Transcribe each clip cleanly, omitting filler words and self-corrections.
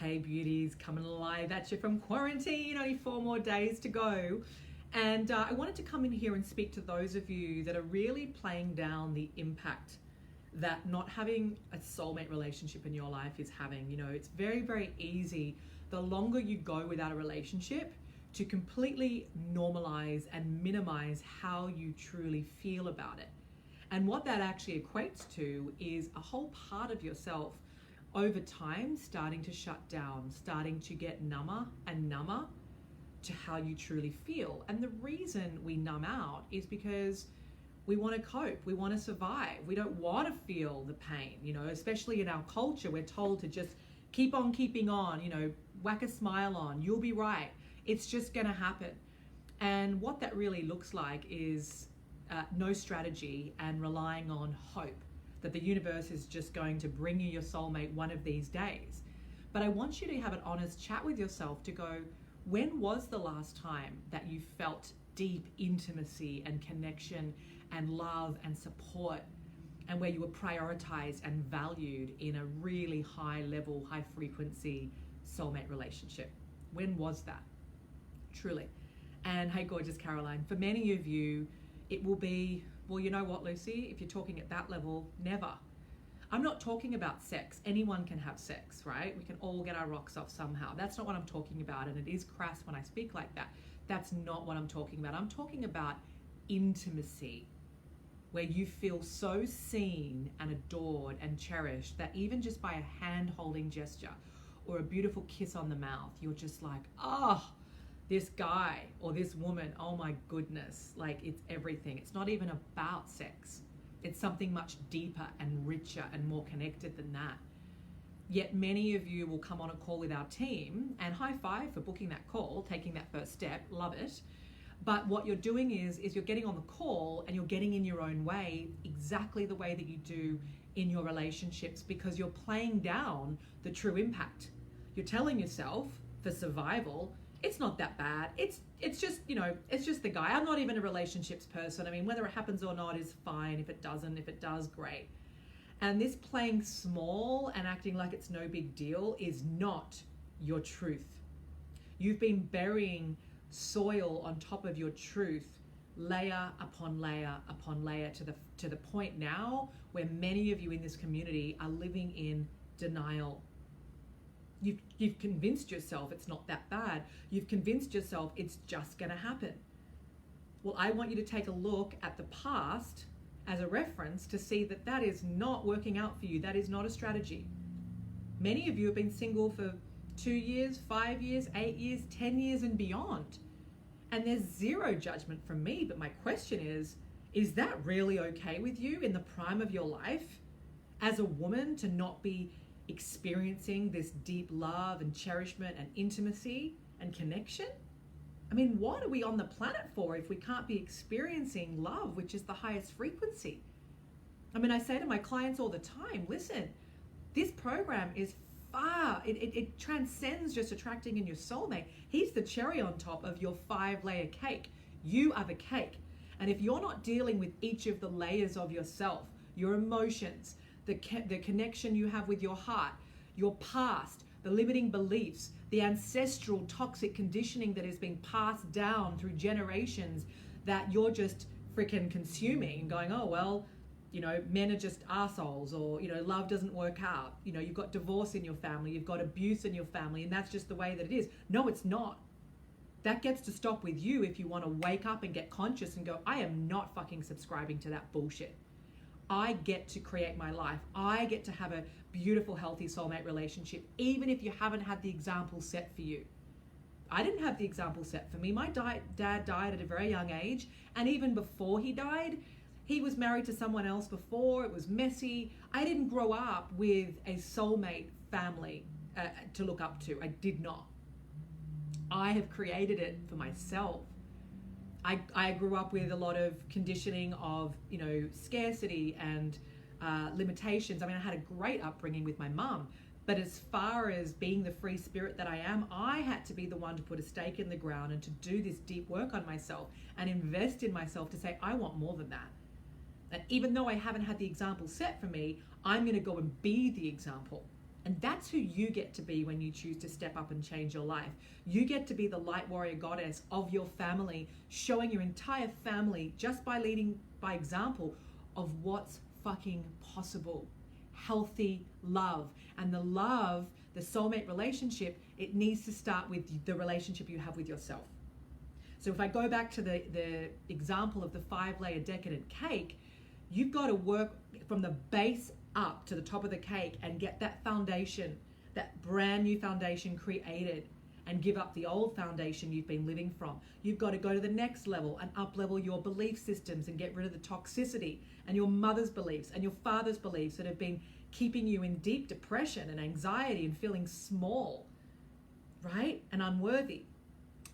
Hey beauties, coming live at you from quarantine, only 4 more days to go. And I wanted to come in here and speak to those of you that are really playing down the impact that not having a soulmate relationship in your life is having. You know, it's very, very easy, the longer you go without a relationship, to completely normalize and minimize how you truly feel about it. And what that actually equates to is a whole part of yourself over time starting to shut down, starting to get number and number to how you truly feel. And the reason we numb out is because we want to cope, we want to survive, we don't want to feel the pain, you know, especially in our culture. We're told to just keep on keeping on, you know, whack a smile on, you'll be right, it's just going to happen. And what that really looks like is no strategy and relying on hope that the universe is just going to bring you your soulmate one of these days. But I want you to have an honest chat with yourself to go, when was the last time that you felt deep intimacy and connection and love and support, and where you were prioritized and valued in a really high level, high frequency soulmate relationship? When was that? Truly. And hey, gorgeous Caroline, for many of you, it will be, well, you know what, Lucy, if you're talking at that level, never. I'm not talking about sex. Anyone can have sex, right? We can all get our rocks off somehow. That's not what I'm talking about. And it is crass when I speak like that. That's not what I'm talking about. I'm talking about intimacy, where you feel so seen and adored and cherished that even just by a hand-holding gesture or a beautiful kiss on the mouth, you're just like, oh, this guy or this woman, oh my goodness, like it's everything. It's not even about sex. It's something much deeper and richer and more connected than that. Yet many of you will come on a call with our team, and high five for booking that call, taking that first step, love it. But what you're doing is you're getting on the call and you're getting in your own way, exactly the way that you do in your relationships, because you're playing down the true impact. You're telling yourself, for survival, it's not that bad. It's just, you know, it's just the guy. I'm not even a relationships person. I mean, whether it happens or not is fine. If it doesn't, if it does, great. And this playing small and acting like it's no big deal is not your truth. You've been burying soil on top of your truth, layer upon layer upon layer, to the point now where many of you in this community are living in denial. You've convinced yourself it's not that bad. You've convinced yourself it's just going to happen. Well, I want you to take a look at the past as a reference to see that that is not working out for you. That is not a strategy. Many of you have been single for 2 years, 5 years, 8 years, 10 years and beyond. And there's zero judgment from me. But my question is that really okay with you in the prime of your life as a woman to not be experiencing this deep love and cherishment and intimacy and connection? I mean, what are we on the planet for if we can't be experiencing love, which is the highest frequency? I mean, I say to my clients all the time, listen, this program is it transcends just attracting in your soulmate. He's the cherry on top of your 5-layer cake. You are the cake. And if you're not dealing with each of the layers of yourself, your emotions, the connection you have with your heart, your past, the limiting beliefs, the ancestral toxic conditioning that has been passed down through generations that you're just freaking consuming and going, oh, well, you know, men are just assholes, or, you know, love doesn't work out. You know, you've got divorce in your family, you've got abuse in your family, and that's just the way that it is. No, it's not. That gets to stop with you if you want to wake up and get conscious and go, I am not fucking subscribing to that bullshit. I get to create my life. I get to have a beautiful, healthy soulmate relationship, even if you haven't had the example set for you. I didn't have the example set for me. My dad died at a very young age. And even before he died, he was married to someone else before. It was messy. I didn't grow up with a soulmate family to look up to. I did not. I have created it for myself. I grew up with a lot of conditioning of, you know, scarcity and limitations. I mean, I had a great upbringing with my mum, but as far as being the free spirit that I am, I had to be the one to put a stake in the ground and to do this deep work on myself and invest in myself to say, I want more than that. And even though I haven't had the example set for me, I'm going to go and be the example. And that's who you get to be when you choose to step up and change your life. You get to be the light warrior goddess of your family, showing your entire family just by leading by example of what's fucking possible. Healthy love. And the love, the soulmate relationship, it needs to start with the relationship you have with yourself. So if I go back to the example of the 5-layer decadent cake, you've got to work from the base up to the top of the cake and get that foundation, that brand new foundation created, and give up the old foundation you've been living from. You've got to go to the next level and up level your belief systems and get rid of the toxicity and your mother's beliefs and your father's beliefs that have been keeping you in deep depression and anxiety and feeling small, right? And unworthy.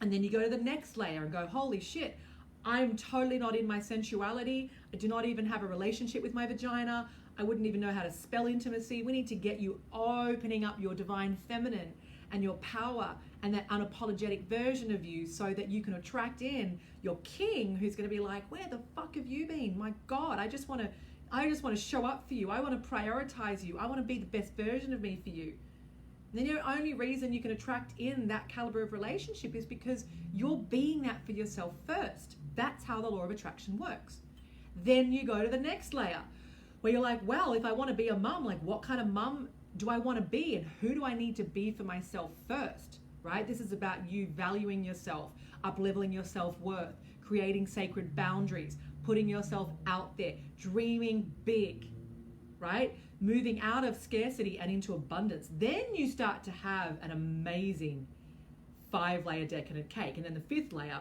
And then you go to the next layer and go, holy shit, I'm totally not in my sensuality. I do not even have a relationship with my vagina. I wouldn't even know how to spell intimacy. We need to get you opening up your divine feminine and your power and that unapologetic version of you so that you can attract in your king who's going to be like, where the fuck have you been? My God, I just want to show up for you. I want to prioritize you. I want to be the best version of me for you. And then the only reason you can attract in that caliber of relationship is because you're being that for yourself first. That's how the law of attraction works. Then you go to the next layer where you're like, well, if I want to be a mum, like what kind of mum do I want to be and who do I need to be for myself first, right? This is about you valuing yourself, up-leveling your self-worth, creating sacred boundaries, putting yourself out there, dreaming big, right? Moving out of scarcity and into abundance. Then you start to have an amazing 5-layer decadent cake. And then the 5th layer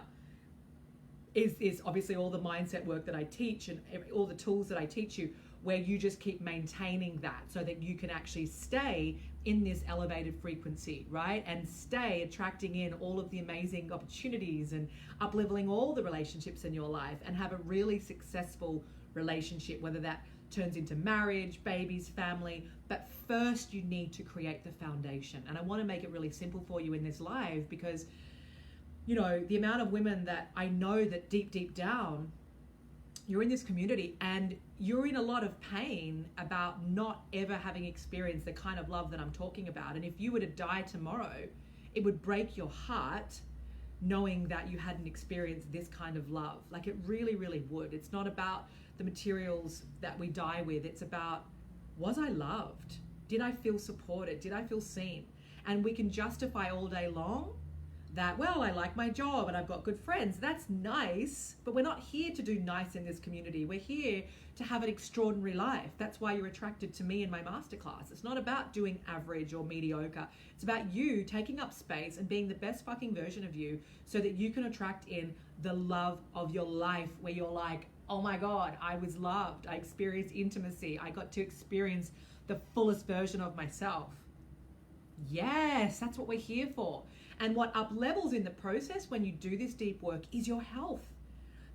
is obviously all the mindset work that I teach and all the tools that I teach you, where you just keep maintaining that so that you can actually stay in this elevated frequency, right? And stay attracting in all of the amazing opportunities and up-leveling all the relationships in your life and have a really successful relationship, whether that turns into marriage, babies, family. But first you need to create the foundation. And I want to make it really simple for you in this live because, you know, the amount of women that I know that deep down, you're in this community and you're in a lot of pain about not ever having experienced the kind of love that I'm talking about. And if you were to die tomorrow, it would break your heart knowing that you hadn't experienced this kind of love. Like it really, really would. It's not about the materials that we die with. It's about, was I loved? Did I feel supported? Did I feel seen? And we can justify all day long that, well, I like my job and I've got good friends. That's nice, but we're not here to do nice in this community. We're here to have an extraordinary life. That's why you're attracted to me in my masterclass. It's not about doing average or mediocre. It's about you taking up space and being the best fucking version of you so that you can attract in the love of your life where you're like, oh my God, I was loved. I experienced intimacy. I got to experience the fullest version of myself. Yes, that's what we're here for. And what up levels in the process when you do this deep work is your health.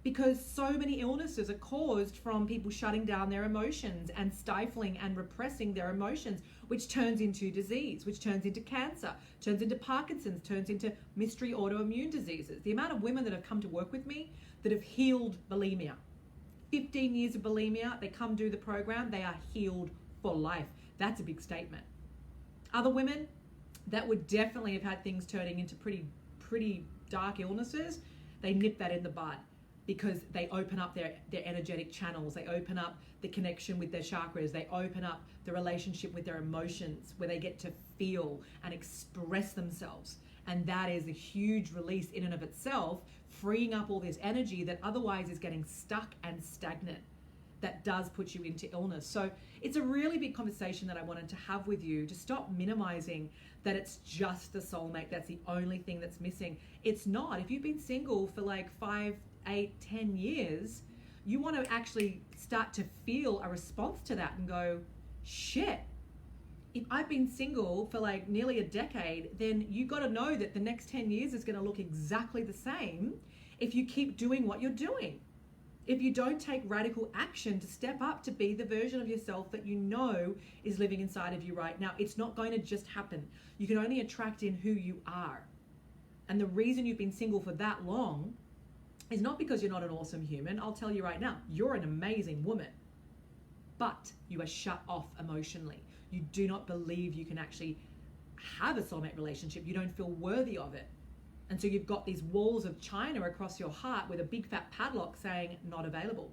Because so many illnesses are caused from people shutting down their emotions and stifling and repressing their emotions, which turns into disease, which turns into cancer, turns into Parkinson's, turns into mystery autoimmune diseases. The amount of women that have come to work with me that have healed bulimia, 15 years of bulimia, they come do the program, they are healed for life. That's a big statement. Other women that would definitely have had things turning into pretty dark illnesses, they nip that in the bud because they open up their energetic channels. They open up the connection with their chakras. They open up the relationship with their emotions where they get to feel and express themselves. And that is a huge release in and of itself, freeing up all this energy that otherwise is getting stuck and stagnant. That does put you into illness. So it's a really big conversation that I wanted to have with you to stop minimizing that it's just the soulmate. That's the only thing that's missing. It's not. If you've been single for like 5, 8, 10 years, you want to actually start to feel a response to that and go, shit, if I've been single for like nearly a decade, then you got to know that the next 10 years is going to look exactly the same if you keep doing what you're doing. If you don't take radical action to step up to be the version of yourself that you know is living inside of you right now, it's not going to just happen. You can only attract in who you are. And the reason you've been single for that long is not because you're not an awesome human. I'll tell you right now, you're an amazing woman. But you are shut off emotionally. You do not believe you can actually have a soulmate relationship. You don't feel worthy of it. And so you've got these walls of china across your heart with a big fat padlock saying not available.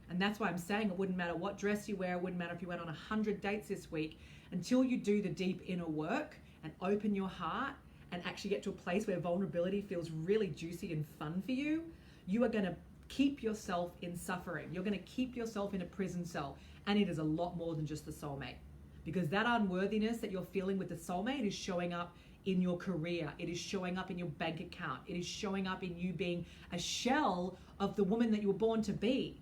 And that's why I'm saying it wouldn't matter what dress you wear, it wouldn't matter if you went on 100 dates this week, until you do the deep inner work and open your heart and actually get to a place where vulnerability feels really juicy and fun for you, you are going to keep yourself in suffering. You're going to keep yourself in a prison cell. And it is a lot more than just the soulmate. Because that unworthiness that you're feeling with the soulmate is showing up in your career. It is showing up in your bank account. It is showing up in you being a shell of the woman that you were born to be.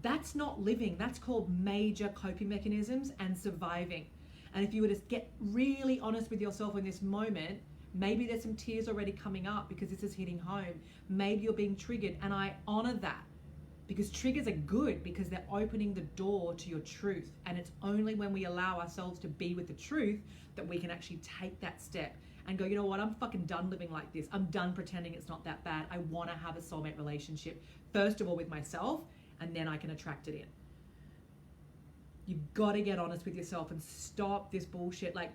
That's not living. That's called major coping mechanisms and surviving. And if you were to get really honest with yourself in this moment, maybe there's some tears already coming up because this is hitting home. Maybe you're being triggered, and I honor that, because triggers are good because they're opening the door to your truth. And it's only when we allow ourselves to be with the truth that we can actually take that step and go, you know what, I'm fucking done living like this. I'm done pretending it's not that bad. I want to have a soulmate relationship, first of all with myself, and then I can attract it in. You've got to get honest with yourself and stop this bullshit. Like,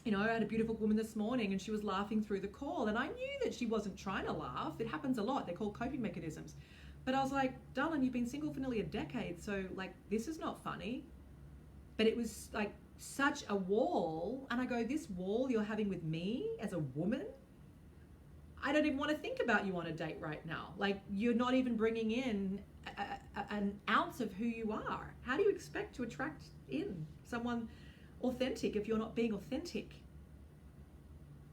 you know, I had a beautiful woman this morning and she was laughing through the call, and I knew that she wasn't trying to laugh. It happens a lot. They're called coping mechanisms. But I was like, darling, you've been single for nearly a decade, so like, this is not funny. But it was like such a wall. And I go, this wall you're having with me as a woman, I don't even want to think about you on a date right now. Like, you're not even bringing in an ounce of who you are. How do you expect to attract in someone authentic if you're not being authentic?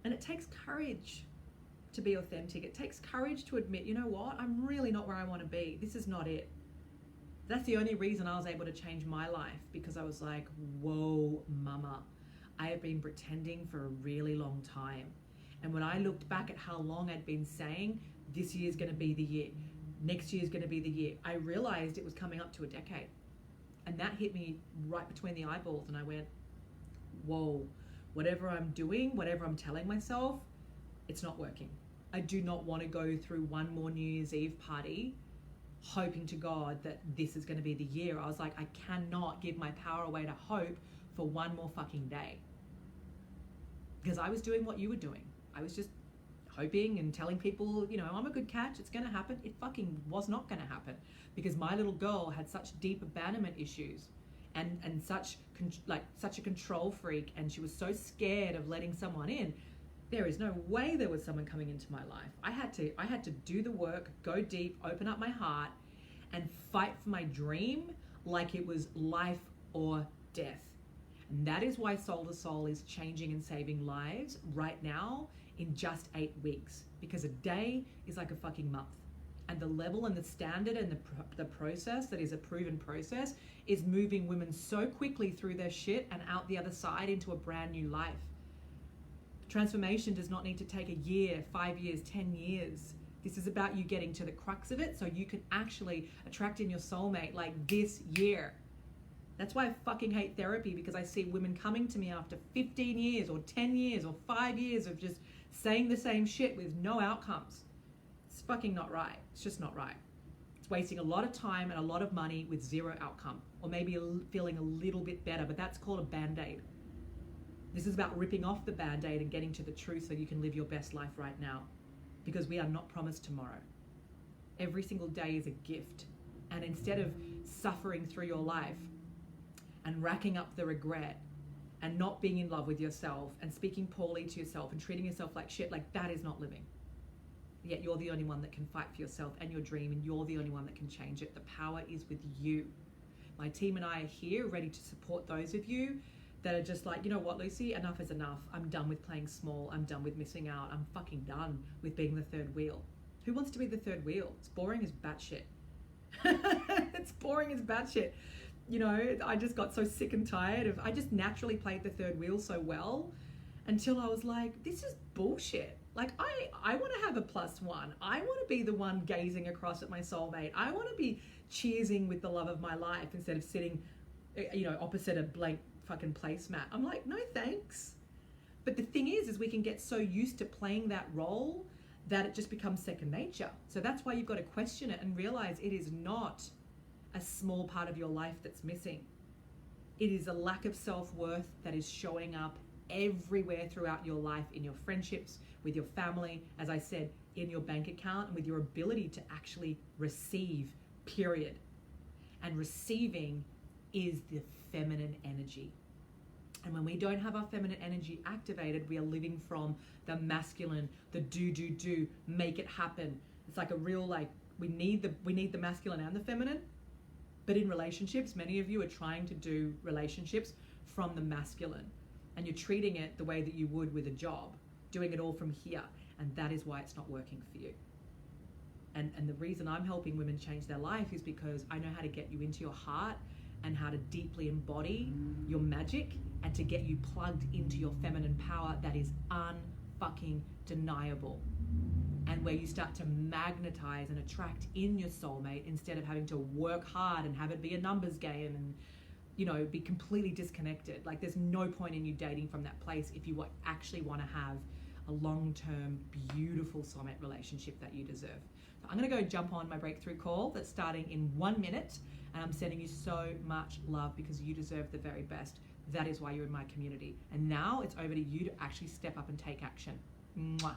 And it takes courage to be authentic. It takes courage to admit, you know what, I'm really not where I want to be. This is not it. That's the only reason I was able to change my life, because I was like, whoa, mama, I have been pretending for a really long time. And when I looked back at how long I'd been saying, this year's going to be the year, next year's going to be the year, I realized it was coming up to a decade. And that hit me right between the eyeballs. And I went, whoa, whatever I'm doing, whatever I'm telling myself, it's not working. I do not want to go through one more New Year's Eve party hoping to God that this is going to be the year. I was like, I cannot give my power away to hope for one more fucking day. Because I was doing what you were doing. I was just hoping and telling people, you know, I'm a good catch, it's going to happen. It fucking was not going to happen, because my little girl had such deep abandonment issues and such a control freak, and she was so scared of letting someone in. There is no way there was someone coming into my life. I had to do the work, go deep, open up my heart, and fight for my dream like it was life or death. And that is why Soul to Soul is changing and saving lives right now in just 8 weeks, because a day is like a fucking month. And the level and the standard and the process that is a proven process is moving women so quickly through their shit and out the other side into a brand new life. Transformation does not need to take a year, 5 years, 10 years. This is about you getting to the crux of it so you can actually attract in your soulmate like this year. That's why I fucking hate therapy, because I see women coming to me after 15 years or 10 years or 5 years of just saying the same shit with no outcomes. It's fucking not right. It's just not right. It's wasting a lot of time and a lot of money with zero outcome, or maybe feeling a little bit better, but that's called a band-aid. This is about ripping off the band-aid and getting to the truth so you can live your best life right now, because we are not promised tomorrow. Every single day is a gift. And instead of suffering through your life and racking up the regret and not being in love with yourself and speaking poorly to yourself and treating yourself like shit, like, that is not living. Yet you're the only one that can fight for yourself and your dream, and you're the only one that can change it. The power is with you. My team and I are here ready to support those of you that are just like, you know what, Lucy, enough is enough. I'm done with playing small. I'm done with missing out. I'm fucking done with being the third wheel. Who wants to be the third wheel? It's boring as batshit. It's boring as batshit. You know, I just got so sick and tired of, I just naturally played the third wheel so well until I was like, this is bullshit. Like, I want to have a +1. I want to be the one gazing across at my soulmate. I want to be cheersing with the love of my life instead of sitting, you know, opposite a blank fucking placemat. I'm like, no thanks. But the thing is we can get so used to playing that role that it just becomes second nature. So that's why you've got to question it and realize it is not a small part of your life that's missing. It is a lack of self-worth that is showing up everywhere throughout your life, in your friendships, with your family, as I said, in your bank account, and with your ability to actually receive, period. And receiving is the feminine energy. And when we don't have our feminine energy activated, we are living from the masculine, the do, make it happen. It's like a real, like, we need the masculine and the feminine. But in relationships, many of you are trying to do relationships from the masculine, and you're treating it the way that you would with a job, doing it all from here. And that is why it's not working for you. And the reason I'm helping women change their life is because I know how to get you into your heart and how to deeply embody your magic and to get you plugged into your feminine power that is unfucking deniable. And where you start to magnetize and attract in your soulmate instead of having to work hard and have it be a numbers game and, you know, be completely disconnected. Like, there's no point in you dating from that place if you actually want to have a long-term, beautiful soulmate relationship that you deserve. So I'm going to go jump on my breakthrough call that's starting in 1 minute, and I'm sending you so much love because you deserve the very best. That is why you're in my community. And now it's over to you to actually step up and take action. Mwah.